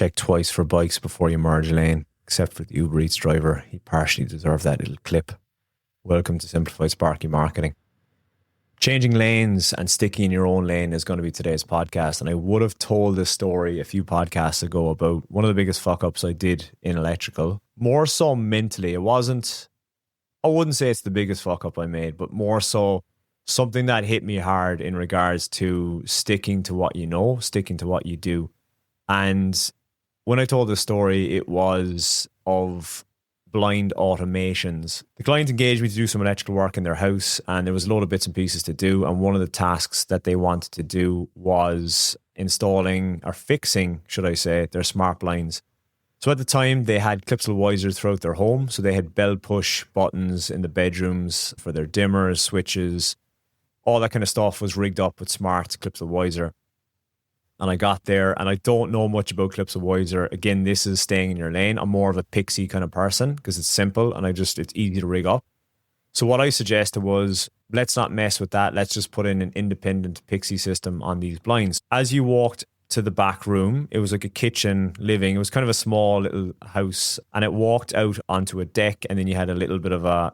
Check twice for bikes before you merge a lane, except for the Uber Eats driver. He partially deserved that little clip. Welcome to Simplified Sparky Marketing. Changing lanes and sticking in your own lane is going to be today's podcast. And I would have told this story a few podcasts ago about one of the biggest fuck-ups I did in electrical. More so mentally. I wouldn't say it's the biggest fuck-up I made, but more so something that hit me hard in regards to sticking to what you know, sticking to what you do. And when I told this story, it was of blind automations. The client engaged me to do some electrical work in their house, and there was a load of bits and pieces to do. And one of the tasks that they wanted to do was installing or fixing, should I say, their smart blinds. So at the time, they had clipsal visors throughout their home. So they had bell push buttons in the bedrooms for their dimmers, switches, all that kind of stuff was rigged up with smart clipsal visor. And I got there, and I don't know much about clipsal visor. Again, this is staying in your lane. I'm more of a pixie kind of person because it's simple and it's easy to rig up. So what I suggested was, let's not mess with that. Let's just put in an independent pixie system on these blinds. As you walked to the back room, it was like a kitchen living. It was kind of a small little house, and it walked out onto a deck, and then you had a little bit of a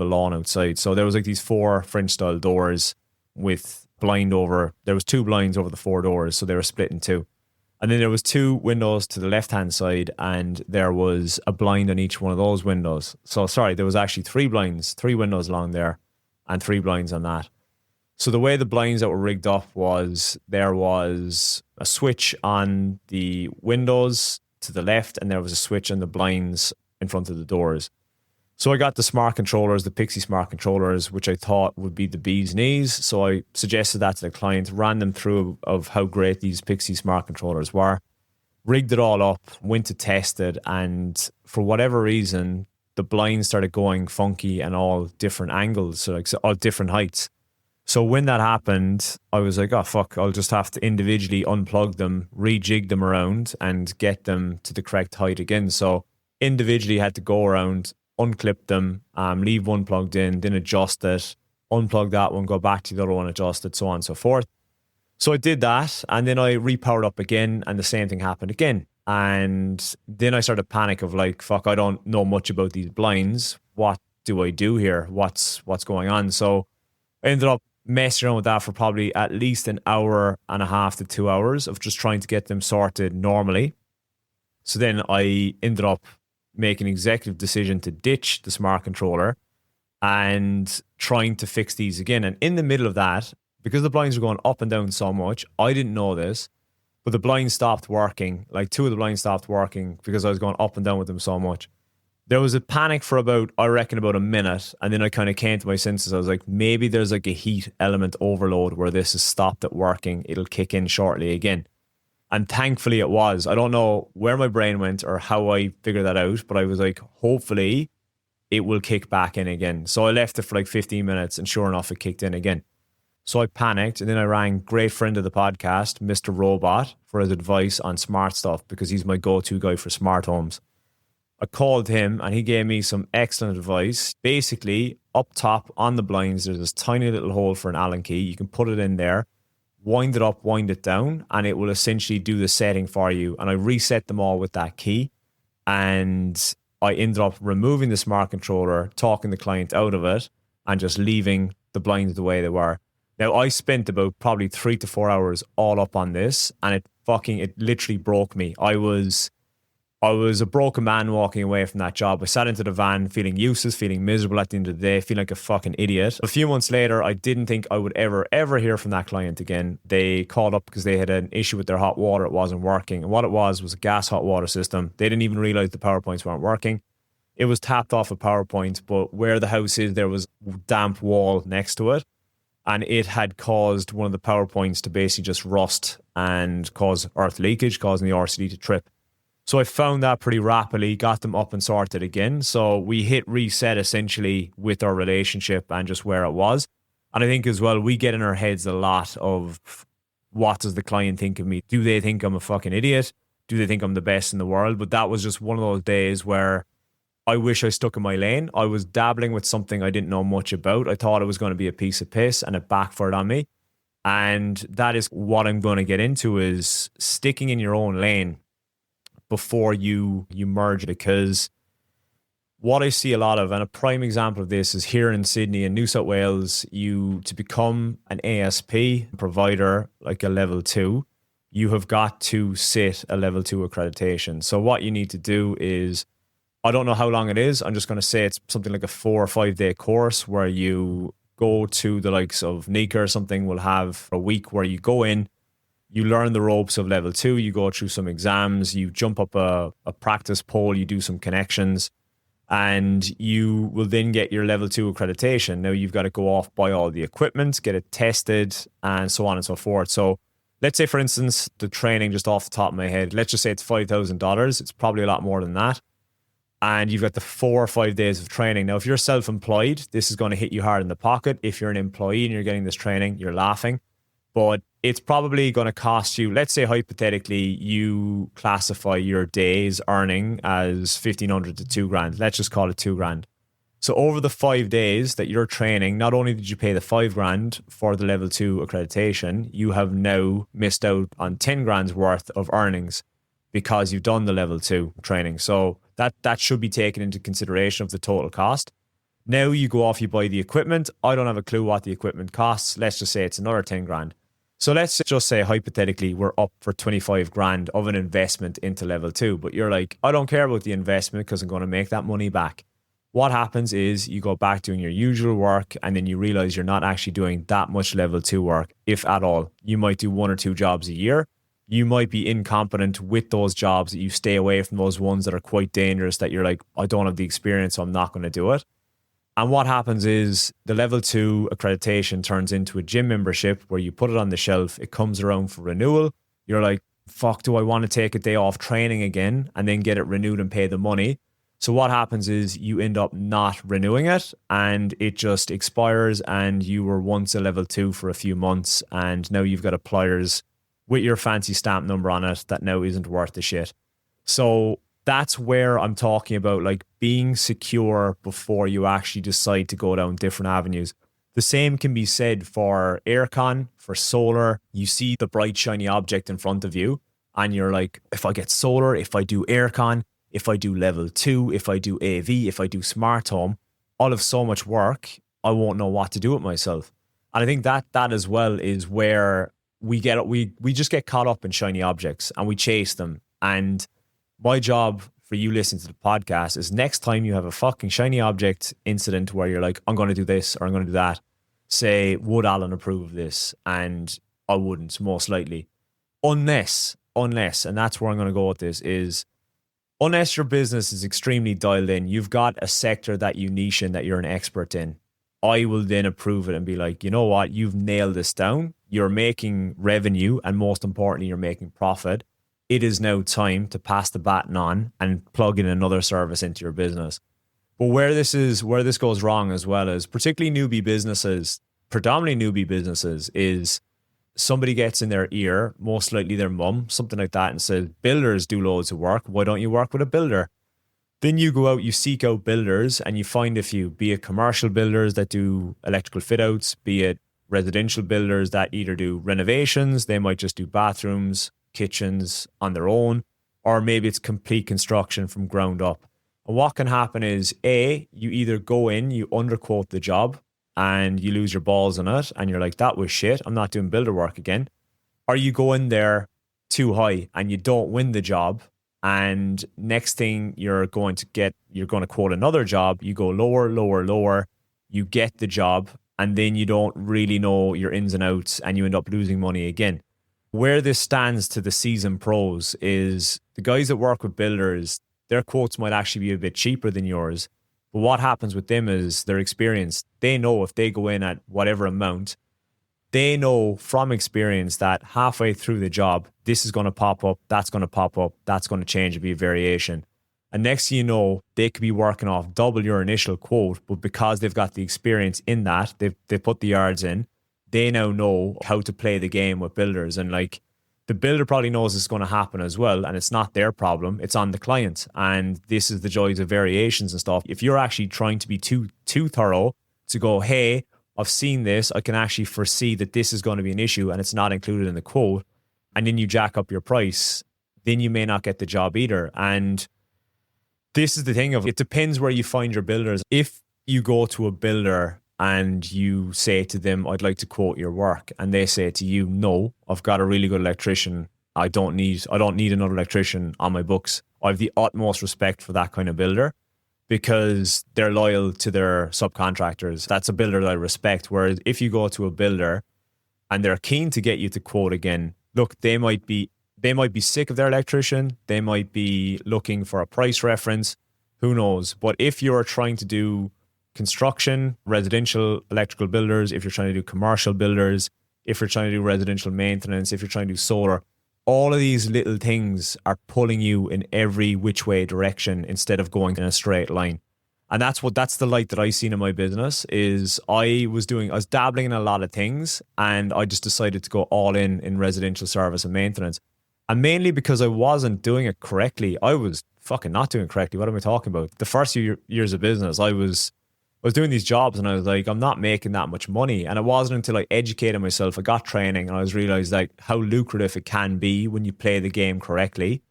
lawn outside. So there was like these 4 French style doors with there was 2 blinds over the 4 doors, so they were split in 2. And then there was 2 windows to the left-hand side, and there was a blind on each one of those windows. So sorry, there was actually 3 blinds, 3 windows along there, and 3 blinds on that. So the way the blinds that were rigged up was there was a switch on the windows to the left, and there was a switch on the blinds in front of the doors. So I got the smart controllers, the Pixie smart controllers, which I thought would be the bee's knees. So I suggested that to the client, ran them through of how great these Pixie smart controllers were, rigged it all up, went to test it, and for whatever reason, the blinds started going funky and all different angles, so like all different heights. So when that happened, I was like, oh fuck, I'll just have to individually unplug them, rejig them around, and get them to the correct height again. So individually had to go around, unclip them, leave one plugged in, then adjust it, unplug that one, go back to the other one, adjust it, so on and so forth. So I did that, and then I repowered up again, and the same thing happened again. And then I started to panic of like, fuck, I don't know much about these blinds. What do I do here? What's going on? So I ended up messing around with that for probably at least an hour and a half to 2 hours of just trying to get them sorted normally. So then I ended up making an executive decision to ditch the smart controller and trying to fix these again. And in the middle of that, because the blinds were going up and down so much, I didn't know this, but the blinds stopped working. Like 2 of the blinds stopped working because I was going up and down with them so much. There was a panic for about a minute, and then I kind of came to my senses. I was like, maybe there's like a heat element overload where this has stopped it working. It'll kick in shortly again. And thankfully it was. I don't know where my brain went or how I figured that out, but I was like, hopefully it will kick back in again. So I left it for like 15 minutes, and sure enough, it kicked in again. So I panicked, and then I rang great friend of the podcast, Mr. Robot, for his advice on smart stuff because he's my go-to guy for smart homes. I called him, and he gave me some excellent advice. Basically, up top on the blinds, there's this tiny little hole for an Allen key. You can put it in there, wind it up, wind it down, and it will essentially do the setting for you. And I reset them all with that key, and I ended up removing the smart controller, talking the client out of it, and just leaving the blinds the way they were. Now, I spent about probably 3 to 4 hours all up on this, and it literally broke me. I was a broken man walking away from that job. I sat into the van feeling useless, feeling miserable at the end of the day, feeling like a fucking idiot. A few months later, I didn't think I would ever hear from that client again. They called up because they had an issue with their hot water. It wasn't working. And what it was a gas hot water system. They didn't even realize the power points weren't working. It was tapped off a power point, but where the house is, there was damp wall next to it. And it had caused one of the power points to basically just rust and cause earth leakage, causing the RCD to trip. So I found that pretty rapidly, got them up and sorted again. So we hit reset essentially with our relationship and just where it was. And I think as well, we get in our heads a lot of what does the client think of me? Do they think I'm a fucking idiot? Do they think I'm the best in the world? But that was just one of those days where I wish I stuck in my lane. I was dabbling with something I didn't know much about. I thought it was going to be a piece of piss, and it backfired on me. And that is what I'm going to get into, is sticking in your own lane. before you merge, because what I see a lot of, and a prime example of this is here in Sydney and New South Wales, to become an ASP provider, like a level 2, you have got to sit a level 2 accreditation. So what you need to do is, I don't know how long it is. I'm just going to say it's something like a 4 or 5 day course where you go to the likes of Nika or something, will have a week where you go in, you learn the ropes of level 2, you go through some exams, you jump up a practice pole, you do some connections, and you will then get your level 2 accreditation. Now you've got to go off, buy all the equipment, get it tested, and so on and so forth. So let's say, for instance, the training, just off the top of my head, let's just say it's $5,000. It's probably a lot more than that. And you've got the 4 or 5 days of training. Now, if you're self-employed, this is going to hit you hard in the pocket. If you're an employee and you're getting this training, you're laughing. But it's probably going to cost you, let's say hypothetically, you classify your days earning as 1,500 to 2,000. Let's just call it 2,000. So over the 5 days that you're training, not only did you pay the 5,000 for the level 2 accreditation, you have now missed out on 10,000 worth of earnings because you've done the level 2 training. So that should be taken into consideration of the total cost. Now you go off, you buy the equipment. I don't have a clue what the equipment costs. Let's just say it's another 10,000. So let's just say hypothetically we're up for 25,000 of an investment into level 2. But you're like, I don't care about the investment because I'm going to make that money back. What happens is you go back doing your usual work, and then you realize you're not actually doing that much level 2 work, if at all. You might do 1 or 2 jobs a year. You might be incompetent with those jobs, that you stay away from those ones that are quite dangerous, that you're like, I don't have the experience, so I'm not going to do it. And what happens is the level 2 accreditation turns into a gym membership where you put it on the shelf. It comes around for renewal. You're like, fuck, do I want to take a day off training again and then get it renewed and pay the money? So what happens is you end up not renewing it, and it just expires, and you were once a level 2 for a few months, and now you've got a pliers with your fancy stamp number on it that now isn't worth the shit. So that's where I'm talking about, like, being secure before you actually decide to go down different avenues. The same can be said for aircon, for solar. You see the bright, shiny object in front of you, and you're like, if I get solar, if I do aircon, if I do level 2, if I do AV, if I do smart home, I'll have so much work, I won't know what to do with myself. And I think that as well is where we just get caught up in shiny objects and we chase them. And my job for you listening to the podcast is, next time you have a fucking shiny object incident where you're like, I'm going to do this or I'm going to do that, say, would Alan approve of this? And I wouldn't, most likely. Unless, and that's where I'm going to go with this, is unless your business is extremely dialed in, you've got a sector that you niche in, that you're an expert in, I will then approve it and be like, you know what, you've nailed this down. You're making revenue, and most importantly, you're making profit. It is now time to pass the baton on and plug in another service into your business. But where this goes wrong as well, is particularly predominantly newbie businesses, is somebody gets in their ear, most likely their mum, something like that, and says, builders do loads of work. Why don't you work with a builder? Then you go out, you seek out builders, and you find a few, be it commercial builders that do electrical fit outs, be it residential builders that either do renovations, they might just do bathrooms, kitchens on their own, or maybe it's complete construction from ground up. And what can happen is, A, you either go in, you underquote the job, and you lose your balls on it, and you're like, that was shit, I'm not doing builder work again. Or you go in there too high and you don't win the job, and next thing you're going to quote another job, you go lower, you get the job, and then you don't really know your ins and outs, and you end up losing money again. Where this stands to the seasoned pros is the guys that work with builders, their quotes might actually be a bit cheaper than yours. But what happens with them is their experience. They know if they go in at whatever amount, they know from experience that halfway through the job, this is going to pop up, that's going to pop up, that's going to change and be a variation. And next thing you know, they could be working off double your initial quote, but because they've got the experience in that, they've put the yards in, they now know how to play the game with builders. And like, the builder probably knows it's going to happen as well, and it's not their problem, it's on the client. And this is the joys of variations and stuff. If you're actually trying to be too thorough to go, hey, I've seen this, I can actually foresee that this is going to be an issue and it's not included in the quote, and then you jack up your price, then you may not get the job either. And this is the thing of, it depends where you find your builders. If you go to a builder and you say to them, I'd like to quote your work, and they say to you, no, I've got a really good electrician. I don't need another electrician on my books. I have the utmost respect for that kind of builder because they're loyal to their subcontractors. That's a builder that I respect. Whereas if you go to a builder and they're keen to get you to quote again, look, they might be sick of their electrician. They might be looking for a price reference. Who knows? But if you're trying to do construction, residential electrical builders, if you're trying to do commercial builders, if you're trying to do residential maintenance, if you're trying to do solar, all of these little things are pulling you in every which way direction instead of going in a straight line. And that's the light that I seen in my business. Is I was dabbling in a lot of things, and I just decided to go all in residential service and maintenance. And mainly because I wasn't doing it correctly. I was fucking not doing it correctly. What am I talking about? The first few years of business, I was doing these jobs and I was like, I'm not making that much money. And it wasn't until I educated myself, I got training, and I was realized like how lucrative it can be when you play the game correctly.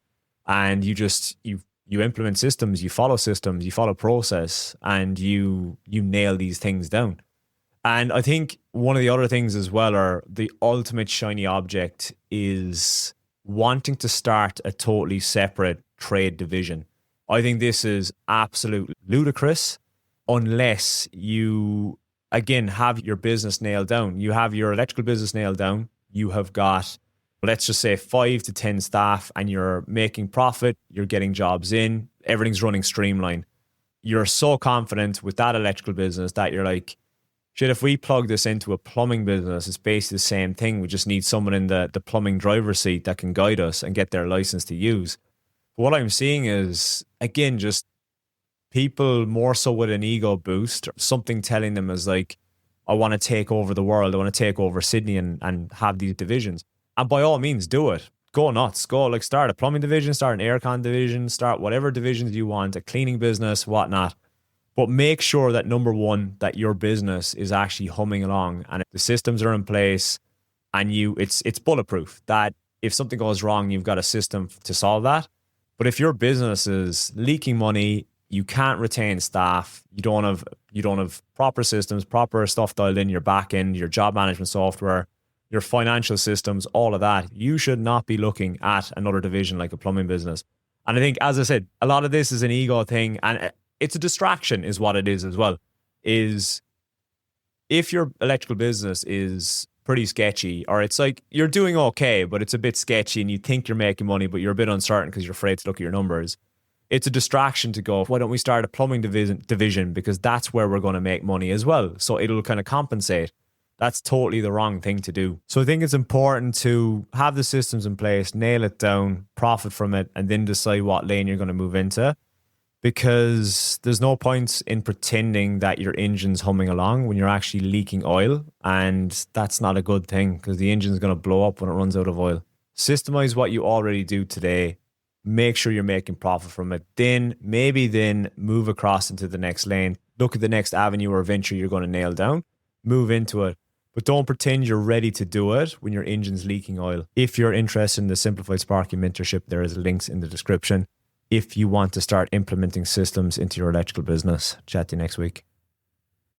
And you implement systems, you follow process, and you nail these things down. And I think one of the other things as well, are the ultimate shiny object, is wanting to start a totally separate trade division. I think this is absolutely ludicrous unless you, again, have your business nailed down. You have your electrical business nailed down. You have got, let's just say, 5 to 10 staff, and you're making profit. You're getting jobs in. Everything's running streamlined. You're so confident with that electrical business that you're like, shit, if we plug this into a plumbing business, it's basically the same thing. We just need someone in the plumbing driver's seat that can guide us and get their license to use. But what I'm seeing is, again, just people more so with an ego boost, something telling them is like, I want to take over the world. I want to take over Sydney and have these divisions. And by all means, do it. Go nuts. Go, like, start a plumbing division, start an aircon division, start whatever divisions you want, a cleaning business, whatnot. But make sure that, number one, that your business is actually humming along and the systems are in place, and it's bulletproof. That if something goes wrong, you've got a system to solve that. But if your business is leaking money, you can't retain staff, you don't have proper systems, proper stuff dialed in, your back end, your job management software, your financial systems, all of that, you should not be looking at another division like a plumbing business. And I think, as I said, a lot of this is an ego thing, and it's a distraction is what it is as well. Is if your electrical business is pretty sketchy, or it's like you're doing okay, but it's a bit sketchy and you think you're making money, but you're a bit uncertain because you're afraid to look at your numbers, it's a distraction to go, why don't we start a plumbing division, because that's where we're going to make money as well. So it'll kind of compensate. That's totally the wrong thing to do. So I think it's important to have the systems in place, nail it down, profit from it, and then decide what lane you're going to move into. Because there's no point in pretending that your engine's humming along when you're actually leaking oil. And that's not a good thing, because the engine's going to blow up when it runs out of oil. Systemize what you already do today. Make sure you're making profit from it. Then move across into the next lane. Look at the next avenue or venture you're going to nail down. Move into it. But don't pretend you're ready to do it when your engine's leaking oil. If you're interested in the Simplified Sparky mentorship, there is links in the description if you want to start implementing systems into your electrical business. Chat to you next week.